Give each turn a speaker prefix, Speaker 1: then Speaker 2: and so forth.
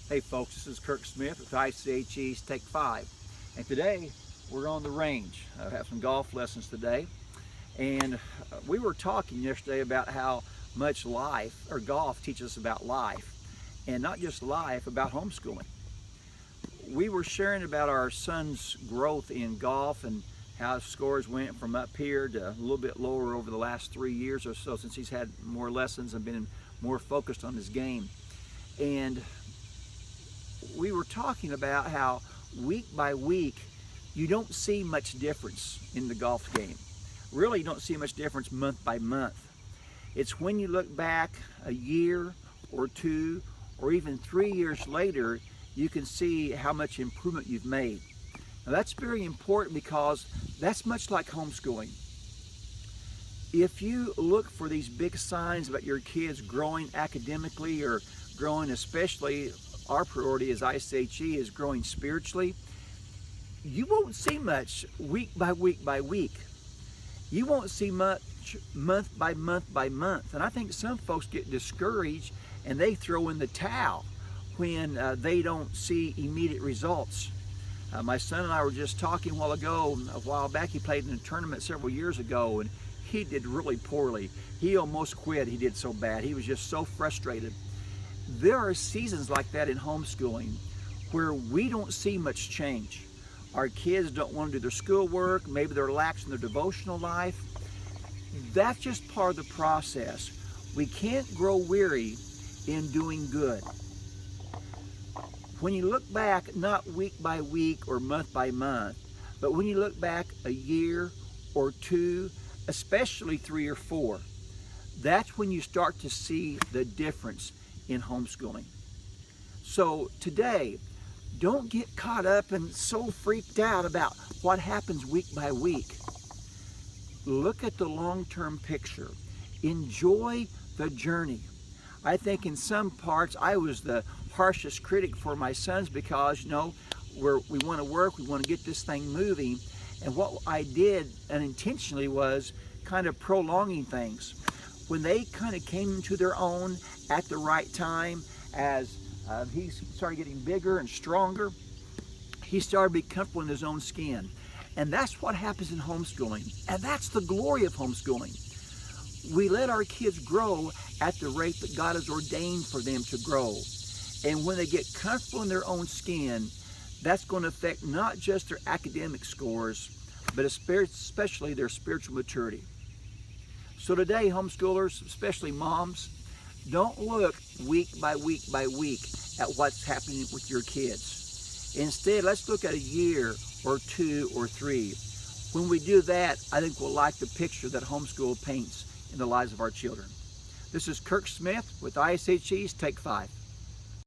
Speaker 1: Hey folks, this is Kirk Smith with ICHE's Take 5. And today we're on the range. I have some golf lessons today. And we were talking yesterday about how much life, or golf, teaches us about life. And not just life, about homeschooling. We were sharing about our son's growth in golf and how his scores went from up here to a little bit lower over the last 3 years or so since he's had more lessons and been more focused on his game. And we were talking about how week by week you don't see much difference in the golf game. Really, you don't see much difference month by month. It's when you look back a year or two or even 3 years later, you can see how much improvement you've made. Now that's very important because that's much like homeschooling. If you look for these big signs about your kids growing academically or growing, especially our priority as ICHE is growing spiritually, you won't see much week by week by week. You won't see much month by month by month. And I think some folks get discouraged and they throw in the towel when they don't see immediate results. My son and I were just talking a while back. He played in a tournament several years ago and he did really poorly. He almost quit. He did so bad. He was just so frustrated. There are seasons like that in homeschooling where we don't see much change. Our kids don't want to do their schoolwork. Maybe they're lax in their devotional life. That's just part of the process. We can't grow weary in doing good. When you look back, not week by week or month by month, but when you look back a year or two, especially 3 or 4, that's when you start to see the difference in homeschooling. So today, don't get caught up and so freaked out about what happens week by week. Look at the long-term picture. Enjoy the journey. I think in some parts I was the harshest critic for my sons because, we want to work, we want to get this thing moving, and what I did unintentionally was kind of prolonging things. When they kind of came into their own at the right time, as he started getting bigger and stronger, he started to be comfortable in his own skin. And that's what happens in homeschooling. And that's the glory of homeschooling. We let our kids grow at the rate that God has ordained for them to grow. And when they get comfortable in their own skin, that's going to affect not just their academic scores, but especially their spiritual maturity. So today, homeschoolers, especially moms, don't look week by week by week at what's happening with your kids. Instead, let's look at a year or 2 or 3. When we do that, I think we'll like the picture that homeschool paints in the lives of our children. This is Kirk Smith with ICHE's Take 5.